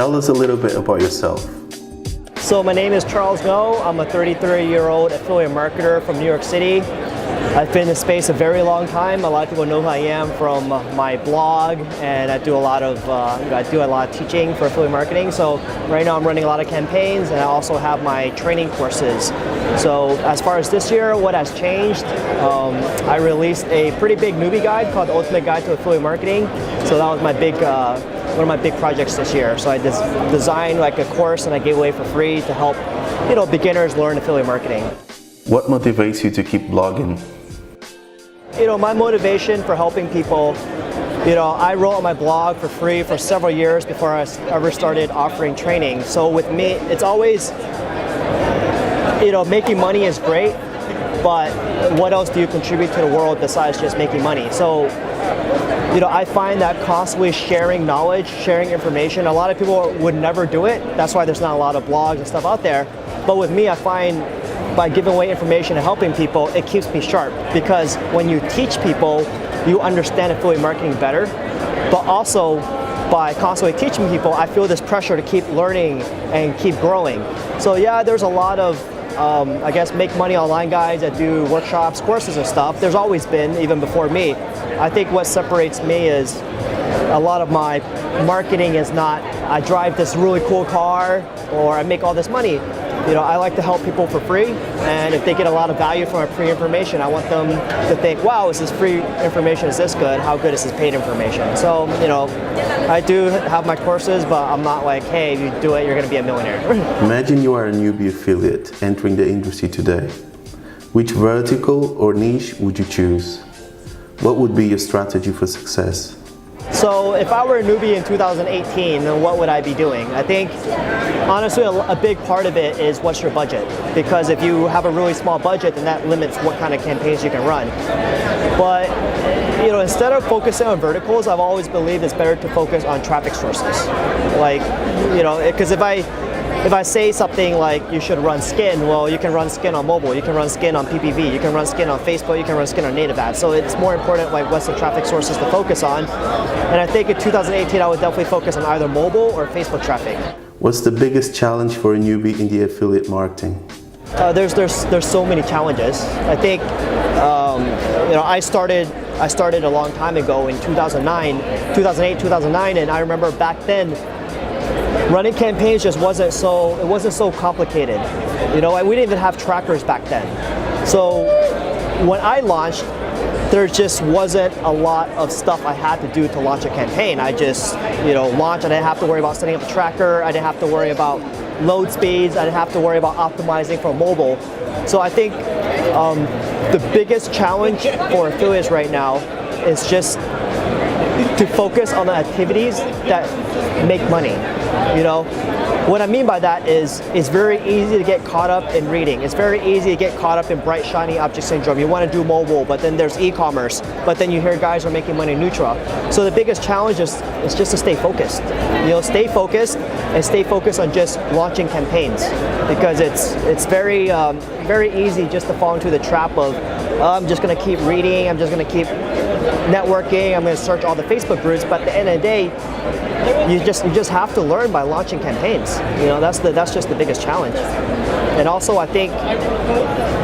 Tell us a little bit about yourself. So my name is Charles Ngo. I'm a 33-year-old affiliate marketer from New York City. I've been in this space a very long time. A lot of people know who I am from my blog, and I do a lot of teaching for affiliate marketing. So right now I'm running a lot of campaigns, and I also have my training courses. So as far as this year, what has changed? I released a pretty big newbie guide called The Ultimate Guide to Affiliate Marketing. So that was my big one of my big projects this year. So I designed like a course and I gave away for free to help beginners learn affiliate marketing. What motivates you to keep blogging? My motivation for helping people, I wrote on my blog for free for several years before I ever started offering training. So with me, it's always, making money is great, but what else do you contribute to the world besides just making money? So, I find that constantly sharing knowledge, sharing information, a lot of people would never do it. That's why there's not a lot of blogs and stuff out there. But with me, I find by giving away information and helping people, it keeps me sharp, because when you teach people, you understand affiliate marketing better. But also, by constantly teaching people, I feel this pressure to keep learning and keep growing. So yeah, there's a lot of make money online guys that do workshops, courses and stuff. There's always been, even before me. I think what separates me is a lot of my marketing is not, I drive this really cool car or I make all this money. I like to help people for free, and if they get a lot of value from our free information, I want them to think, wow, is this free information, is this good? How good is this paid information? So, I do have my courses, but I'm not like, hey, if you do it, you're going to be a millionaire. Imagine you are a newbie affiliate entering the industry today. Which vertical or niche would you choose? What would be your strategy for success? So if I were a newbie in 2018, then what would I be doing? I think, honestly, a big part of it is what's your budget. Because if you have a really small budget, then that limits what kind of campaigns you can run. But, instead of focusing on verticals, I've always believed it's better to focus on traffic sources. Because if I say something like you should run skin, well, you can run skin on mobile, you can run skin on PPV, you can run skin on Facebook, you can run skin on native ads. So it's more important what's the traffic sources to focus on. And I think in 2018 I would definitely focus on either mobile or Facebook traffic. What's the biggest challenge for a newbie in the affiliate marketing? There's so many challenges. I think I started a long time ago in 2008, 2009, and I remember back then running campaigns just wasn't so complicated. We didn't even have trackers back then. So when I launched, there just wasn't a lot of stuff I had to do to launch a campaign. I just, launched. I didn't have to worry about setting up a tracker. I didn't have to worry about load speeds. I didn't have to worry about optimizing for mobile. So I think the biggest challenge for affiliates right now is just to focus on the activities that make money. What I mean by that is it's very easy to get caught up in reading. It's very easy to get caught up in bright, shiny object syndrome. You want to do mobile, but then there's e-commerce, but then you hear guys are making money in Nutra. So the biggest challenge is just to stay focused. Stay focused and stay focused on just launching campaigns, because it's very easy just to fall into the trap of I'm just going to keep reading, I'm just going to keep networking, I'm going to search all the Facebook groups, but at the end of the day, you just have to learn by launching campaigns. That's just the biggest challenge. And also, I think,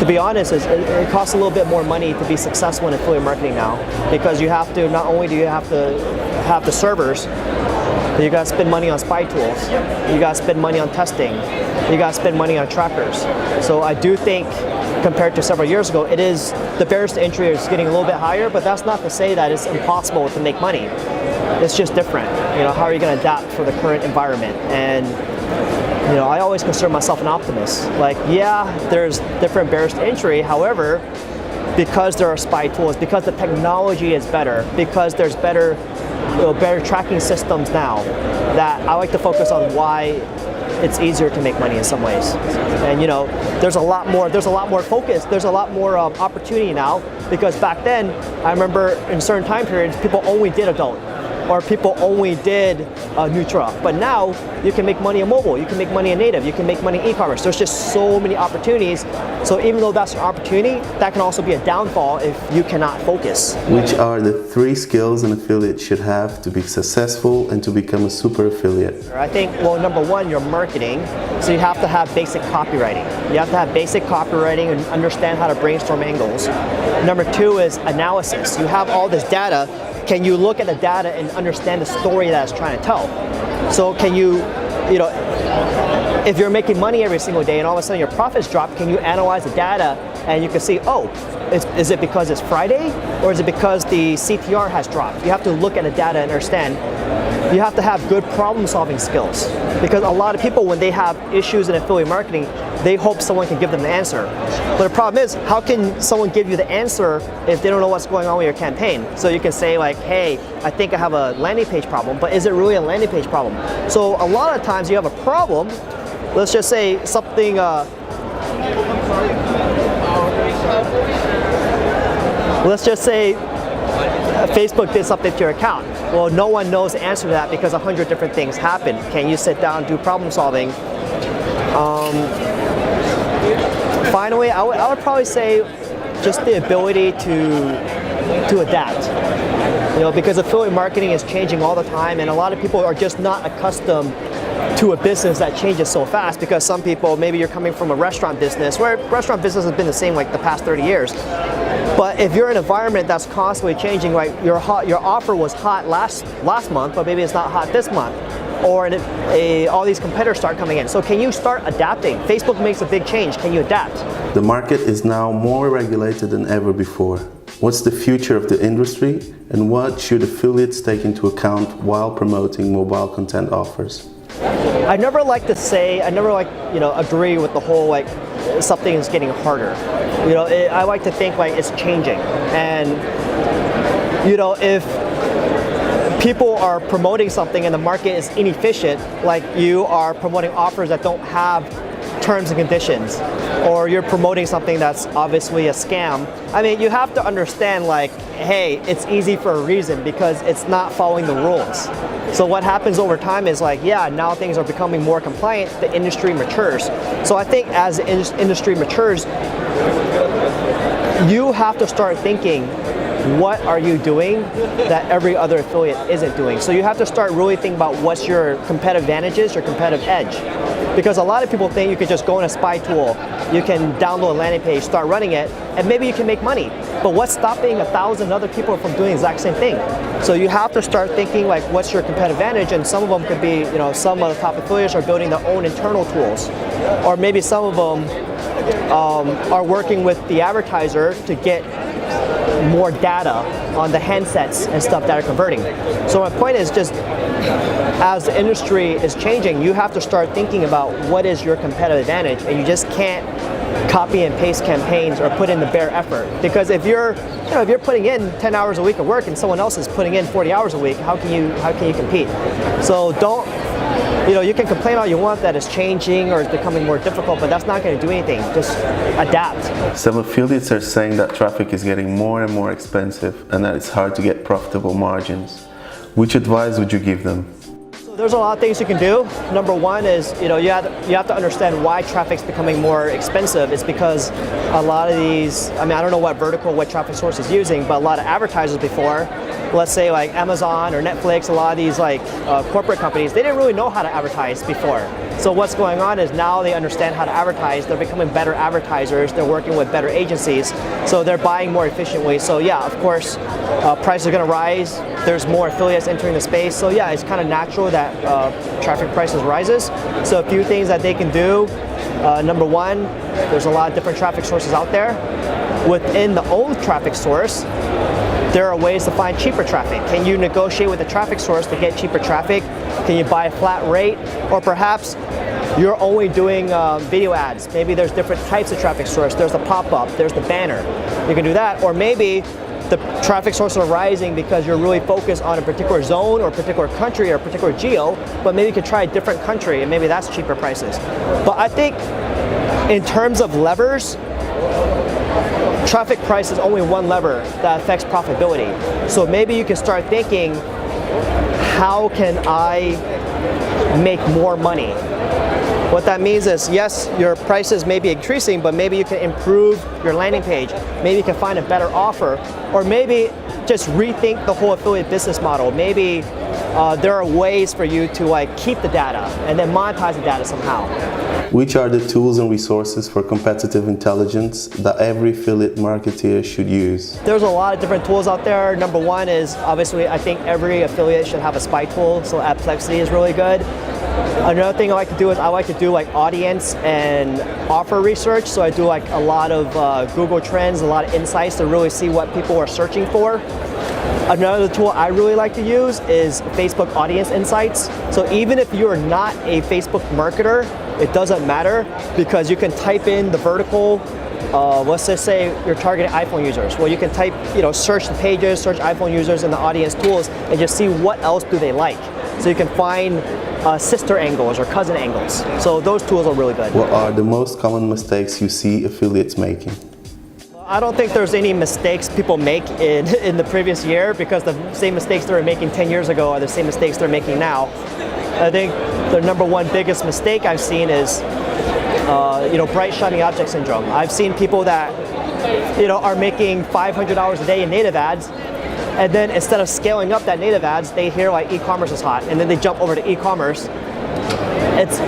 to be honest, it costs a little bit more money to be successful in affiliate marketing now, because you have to, not only do you have to have the servers, but you got to spend money on spy tools, you got to spend money on testing, you got to spend money on trackers. So I do think, compared to several years ago, the barriers to entry is getting a little bit higher, but that's not to say that it's impossible to make money. It's just different. How are you going to adapt for the current environment? And I always consider myself an optimist. There's different barriers to entry. However, because there are spy tools, because the technology is better, because there's better tracking systems now, that I like to focus on why it's easier to make money in some ways. And there's a lot more focus, there's a lot more opportunity now, because back then, I remember in certain time periods, people only did adult. or people only did Nutra. But now you can make money in mobile, you can make money in native, you can make money in e-commerce. There's just so many opportunities. So even though that's an opportunity, that can also be a downfall if you cannot focus. Which are the 3 skills an affiliate should have to be successful and to become a super affiliate? I think, well, number 1, your marketing. So you have to have basic copywriting. You have to have basic copywriting and understand how to brainstorm angles. Number 2 is analysis. You have all this data. Can you look at the data and understand the story that it's trying to tell? So can you if you're making money every single day and all of a sudden your profits drop, can you analyze the data and you can see, oh, is it because it's Friday or is it because the CTR has dropped? You have to look at the data and understand. You have to have good problem solving skills, because a lot of people, when they have issues in affiliate marketing, they hope someone can give them the answer. But the problem is, how can someone give you the answer if they don't know what's going on with your campaign? So you can say like, hey, I think I have a landing page problem, but is it really a landing page problem? So a lot of times you have a problem. Let's just say something, let's just say Facebook did something to your account. Well, no one knows the answer to that because 100 different things happen. Can you sit down and do problem solving? Finally, I would probably say just the ability to adapt. Because affiliate marketing is changing all the time, and a lot of people are just not accustomed to a business that changes so fast, because some people, maybe you're coming from a restaurant business, where restaurant business has been the same like the past 30 years. But if you're in an environment that's constantly changing, like your offer was hot last month, but maybe it's not hot this month, or all these competitors start coming in. So can you start adapting? Facebook makes a big change. Can you adapt? The market is now more regulated than ever before. What's the future of the industry, and what should affiliates take into account while promoting mobile content offers? I never like agree with the whole like something is getting harder. I like to think like it's changing, and if people are promoting something and the market is inefficient, like you are promoting offers that don't have terms and conditions, or you're promoting something that's obviously a scam. I mean, you have to understand like, hey, it's easy for a reason, because it's not following the rules. So what happens over time is like, yeah, now things are becoming more compliant, the industry matures. So I think as the industry matures, you have to start thinking, what are you doing that every other affiliate isn't doing? So you have to start really thinking about what's your competitive advantages, your competitive edge. Because a lot of people think you can just go in a spy tool, you can download a landing page, start running it, and maybe you can make money. But what's stopping 1,000 other people from doing the exact same thing? So you have to start thinking like, what's your competitive advantage? And some of them could be, some of the top affiliates are building their own internal tools, or maybe some of them are working with the advertiser to get more data on the handsets and stuff that are converting. So my point is just, as the industry is changing, you have to start thinking about what is your competitive advantage, and you just can't copy and paste campaigns or put in the bare effort. Because if you're putting in 10 hours a week of work and someone else is putting in 40 hours a week, how can you compete? So don't, you can complain all you want that it's changing or it's becoming more difficult, but that's not going to do anything. Just adapt. Some affiliates are saying that traffic is getting more and more expensive and that it's hard to get profitable margins. Which advice would you give them? There's a lot of things you can do. Number 1 is, you have to understand why traffic's becoming more expensive. It's because a lot of these, I don't know what traffic source is using, but a lot of advertisers before, let's say like Amazon or Netflix, a lot of these like corporate companies, they didn't really know how to advertise before. So what's going on is now they understand how to advertise. They're becoming better advertisers. They're working with better agencies. So they're buying more efficiently. So yeah, of course, prices are going to rise. There's more affiliates entering the space. So yeah, it's kind of natural that traffic prices rises. So a few things that they can do. Number 1, there's a lot of different traffic sources out there. Within the old traffic source, there are ways to find cheaper traffic. Can you negotiate with the traffic source to get cheaper traffic? Can you buy a flat rate? Or perhaps you're only doing video ads. Maybe there's different types of traffic source. There's the pop-up, there's the banner. You can do that. Or maybe the traffic sources are rising because you're really focused on a particular zone or a particular country or a particular geo, but maybe you could try a different country and maybe that's cheaper prices. But I think in terms of levers, traffic price is only one lever that affects profitability. So maybe you can start thinking, how can I make more money? What that means is, yes, your prices may be increasing, but maybe you can improve your landing page. Maybe you can find a better offer, or maybe just rethink the whole affiliate business model. Maybe there are ways for you to keep the data and then monetize the data somehow. Which are the tools and resources for competitive intelligence that every affiliate marketer should use? There's a lot of different tools out there. Number one is, obviously, I think every affiliate should have a spy tool, so Adplexity is really good. Another thing I like to do is I like to do audience and offer research. So I do a lot of Google Trends, a lot of insights to really see what people are searching for. Another tool I really like to use is Facebook Audience Insights. So even if you're not a Facebook marketer, it doesn't matter, because you can type in the vertical. Let's just say you're targeting iPhone users. Well, you can type, search the pages, search iPhone users in the audience tools, and just see what else do they like. So you can find sister angles or cousin angles. So those tools are really good. What are the most common mistakes you see affiliates making? I don't think there's any mistakes people make in the previous year, because the same mistakes they were making 10 years ago are the same mistakes they're making now. I think the number one biggest mistake I've seen is bright shiny object syndrome. I've seen people that are making $500 a day in native ads, and then instead of scaling up that native ads, they hear e-commerce is hot, and then they jump over to e-commerce. It's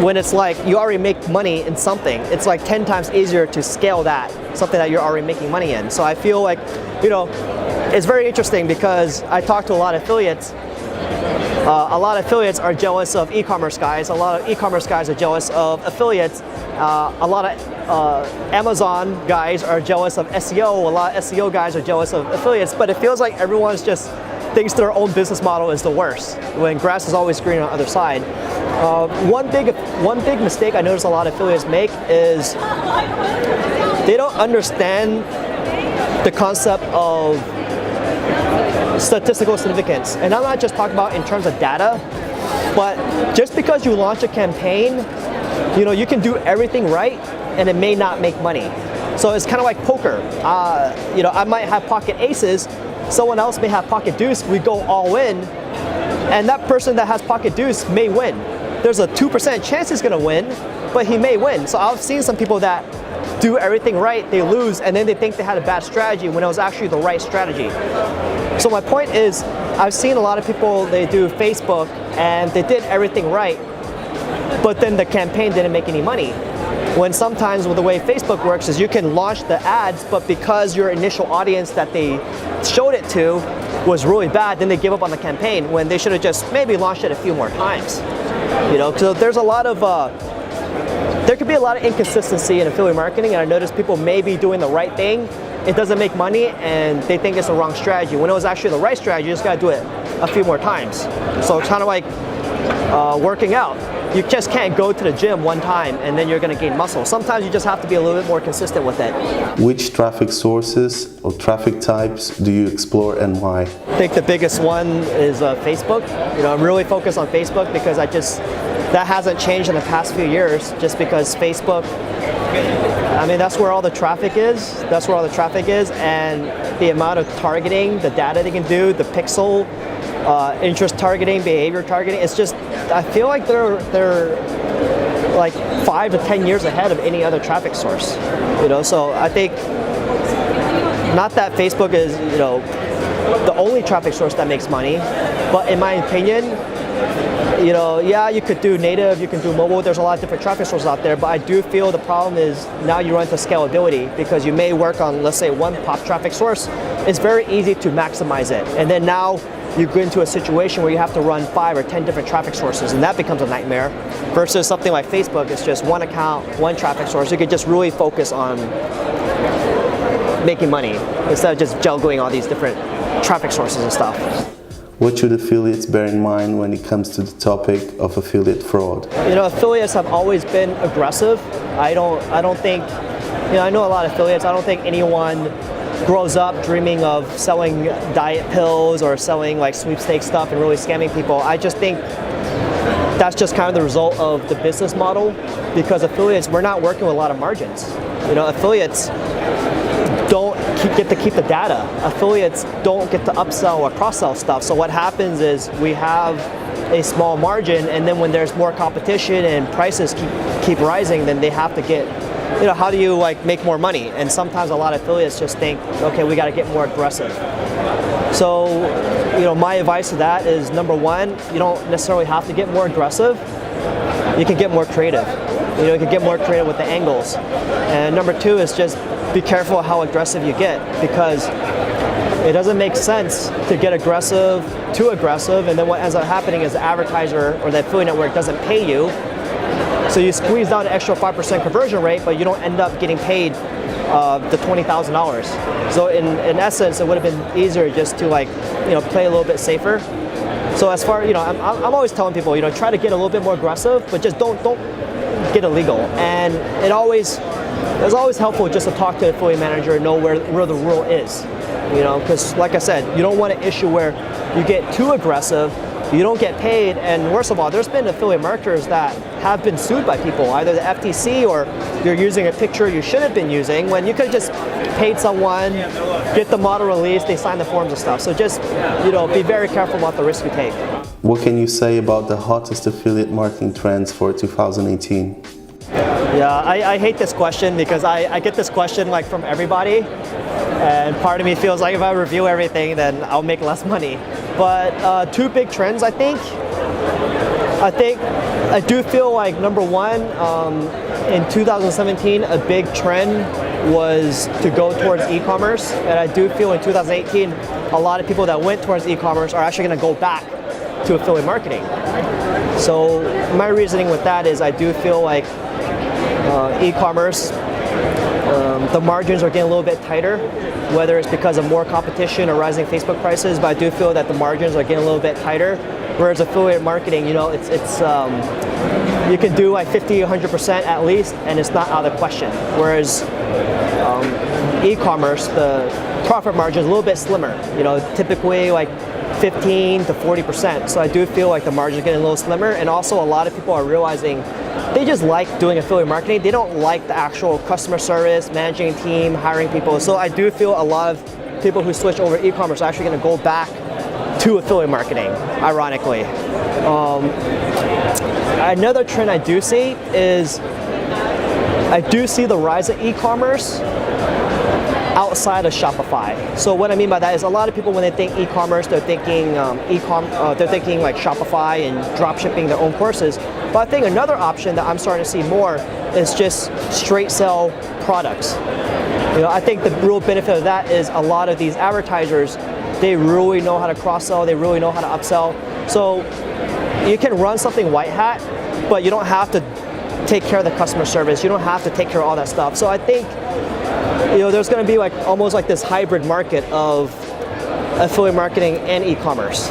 you already make money in something, it's 10 times easier to scale that, something that you're already making money in. So I feel it's very interesting, because I talk to a lot of affiliates. A lot of affiliates are jealous of e-commerce guys. A lot of e-commerce guys are jealous of affiliates. A lot of Amazon guys are jealous of SEO. A lot of SEO guys are jealous of affiliates. But it feels like everyone's just thinks their own business model is the worst, when grass is always green on the other side. One big mistake I notice a lot of affiliates make is they don't understand the concept of statistical significance. And I'm not just talking about in terms of data, but just because you launch a campaign, you can do everything right and it may not make money. So it's kind of like poker. I might have pocket aces, someone else may have pocket deuce, we go all in, and that person that has pocket deuce may win. There's a 2% chance he's gonna win, but he may win. So I've seen some people that do everything right, they lose, and then they think they had a bad strategy when it was actually the right strategy. So my point is, I've seen a lot of people, they do Facebook and they did everything right, but then the campaign didn't make any money. When sometimes with the way Facebook works is you can launch the ads, but because your initial audience that they showed it to was really bad, then they give up on the campaign, when they should have just maybe launched it a few more times. So there's a lot of there could be a lot of inconsistency in affiliate marketing, and I notice people may be doing the right thing, it doesn't make money, and they think it's the wrong strategy. When it was actually the right strategy, you just gotta do it a few more times. So it's kind of like working out. You just can't go to the gym one time and then you're gonna gain muscle. Sometimes you just have to be a little bit more consistent with it. Which traffic sources or traffic types do you explore and why? I think the biggest one is Facebook. I'm really focused on Facebook because that hasn't changed in the past few years, just because Facebook, that's where all the traffic is. That's where all the traffic is, and the amount of targeting, the data they can do, the pixel, interest targeting, behavior targeting. It's just, I feel like they're like 5 to 10 years ahead of any other traffic source. So I think not that Facebook is the only traffic source that makes money, but in my opinion, yeah, you could do native, you can do mobile, there's a lot of different traffic sources out there, but I do feel the problem is now you run into scalability, because you may work on, let's say, one pop traffic source. It's very easy to maximize it, and then now you get into a situation where you have to run 5 or 10 different traffic sources, and that becomes a nightmare, versus something like Facebook, it's just one account, one traffic source. You could just really focus on making money instead of just juggling all these different traffic sources and stuff. What should affiliates bear in mind when it comes to the topic of affiliate fraud? Affiliates have always been aggressive. I don't think, I know a lot of affiliates, I don't think anyone grows up dreaming of selling diet pills or selling sweepstakes stuff and really scamming people. I just think that's just kind of the result of the business model, because affiliates, we're not working with a lot of margins. Affiliates don't get to keep the data. Affiliates don't get to upsell or cross-sell stuff. So what happens is we have a small margin, and then when there's more competition and prices keep rising, then they have to get, how do you like make more money? And sometimes a lot of affiliates just think, okay, we got to get more aggressive. So, my advice to that is, number one, you don't necessarily have to get more aggressive. You can get more creative. You can get more creative with the angles. And number two is just be careful how aggressive you get, because it doesn't make sense to get too aggressive, and then what ends up happening is the advertiser or the affiliate network doesn't pay you. So you squeeze down an extra 5% conversion rate, but you don't end up getting paid the $20,000. So in essence, it would have been easier just to play a little bit safer. So as far, I'm always telling people, try to get a little bit more aggressive, but just don't get illegal. And it's always helpful just to talk to the affiliate manager and know where the rule is. Because like I said, you don't want an issue where you get too aggressive, you don't get paid, and worst of all, there's been affiliate marketers that have been sued by people, either the FTC or you're using a picture you shouldn't have been using, when you could have just paid someone, get the model released, they sign the forms and stuff. So just, be very careful about the risk you take. What can you say about the hottest affiliate marketing trends for 2018? Yeah, I hate this question because I get this question from everybody, and part of me feels like if I review everything, then I'll make less money. But two big trends, I do feel like, number one, in 2017, a big trend was to go towards e-commerce, and I do feel in 2018, a lot of people that went towards e-commerce are actually going to go back to affiliate marketing. So my reasoning with that is I do feel like e-commerce, the margins are getting a little bit tighter, whether it's because of more competition or rising Facebook prices, but I do feel that the margins are getting a little bit tighter. Whereas affiliate marketing, it's you can do 50, 100% at least, and it's not out of the question. Whereas e-commerce, the profit margin is a little bit slimmer. Typically 15 to 40%. So I do feel like the margin is getting a little slimmer, and also a lot of people are realizing they just like doing affiliate marketing. They don't like the actual customer service, managing a team, hiring people. So I do feel a lot of people who switch over e-commerce are actually going to go back to affiliate marketing, ironically. Another trend I do see is I do see the rise of e-commerce outside of Shopify. So what I mean by that is a lot of people, when they think e-commerce, they're thinking they're thinking like Shopify and drop shipping their own courses. But I think another option that I'm starting to see more is just straight sell products. I think the real benefit of that is a lot of these advertisers, they really know how to cross-sell, they really know how to upsell. So you can run something white hat, but you don't have to take care of the customer service. You don't have to take care of all that stuff. So I think there's going to be almost like this hybrid market of affiliate marketing and e-commerce.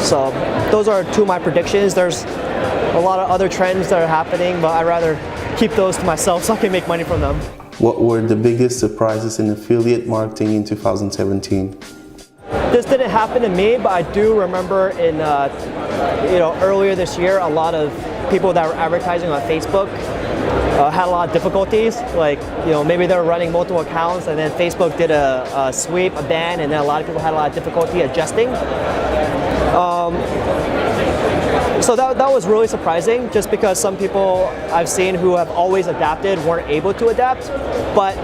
So those are two of my predictions. There's a lot of other trends that are happening, but I'd rather keep those to myself so I can make money from them. What were the biggest surprises in affiliate marketing in 2017? This didn't happen to me, but I do remember in earlier this year, a lot of people that were advertising on Facebook had a lot of difficulties. Maybe they were running multiple accounts, and then Facebook did a sweep, a ban, and then a lot of people had a lot of difficulty adjusting. So that was really surprising, just because some people I've seen who have always adapted weren't able to adapt. But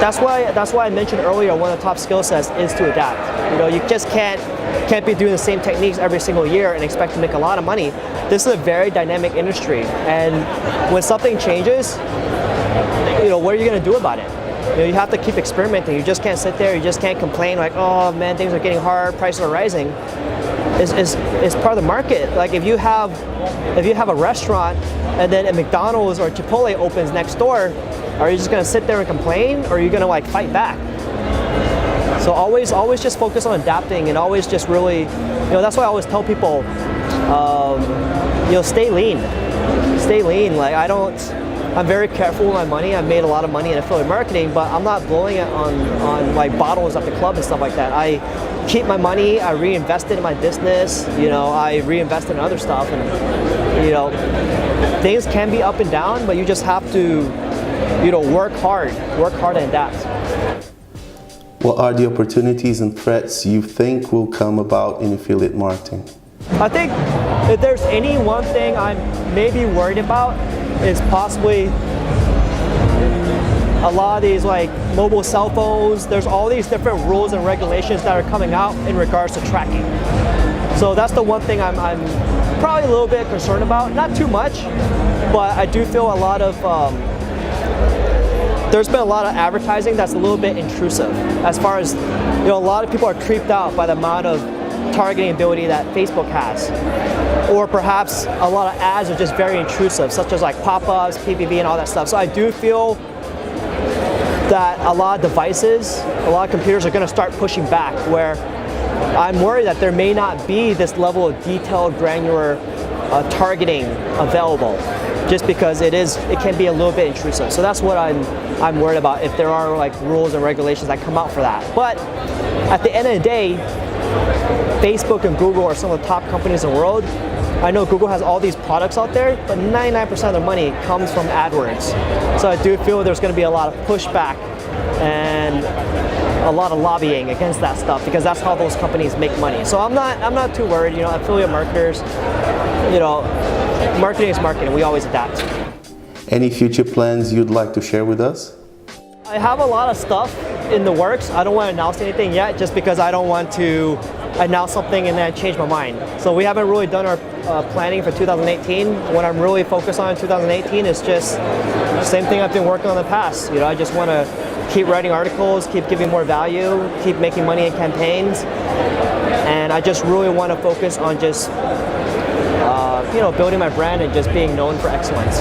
that's why I mentioned earlier, one of the top skill sets is to adapt. You just can't be doing the same techniques every single year and expect to make a lot of money. This is a very dynamic industry, and when something changes, what are you going to do about it? You have to keep experimenting. You just can't sit there. You just can't complain like, oh man, things are getting hard, prices are rising. It's part of the market. If you have a restaurant and then a McDonald's or Chipotle opens next door, are you just going to sit there and complain, or are you going to fight back? So always just focus on adapting, and always just really, that's why I always tell people, stay lean. Stay lean. I'm very careful with my money. I've made a lot of money in affiliate marketing, but I'm not blowing it on bottles at the club and stuff like that. I keep my money, I reinvest it in my business, I reinvest in other stuff, and things can be up and down, but you just have to work hard and adapt. What are the opportunities and threats you think will come about in affiliate marketing? I think if there's any one thing I'm maybe worried about is possibly a lot of these like mobile cell phones. There's all these different rules and regulations that are coming out in regards to tracking. So that's the one thing I'm probably a little bit concerned about. Not too much, but I do feel a lot of there's been a lot of advertising that's a little bit intrusive. As far as, a lot of people are creeped out by the amount of targeting ability that Facebook has. Or perhaps a lot of ads are just very intrusive, such as like pop-ups, PPV, and all that stuff. So I do feel that a lot of devices, a lot of computers are going to start pushing back, where I'm worried that there may not be this level of detailed, granular targeting available, just because it can be a little bit intrusive. So that's what I'm worried about, if there are like rules and regulations that come out for that. But at the end of the day, Facebook and Google are some of the top companies in the world. I know Google has all these products out there, but 99% of their money comes from AdWords. So I do feel there's going to be a lot of pushback and a lot of lobbying against that stuff, because that's how those companies make money. So I'm not too worried. Affiliate marketers, marketing is marketing. We always adapt. Any future plans you'd like to share with us? I have a lot of stuff in the works. I don't want to announce anything yet, just because I don't want to announce something and then change my mind. So we haven't really done our planning for 2018. What I'm really focused on in 2018 is just the same thing I've been working on in the past. I just want to keep writing articles, keep giving more value, keep making money in campaigns, and I just really want to focus on just building my brand and just being known for excellence.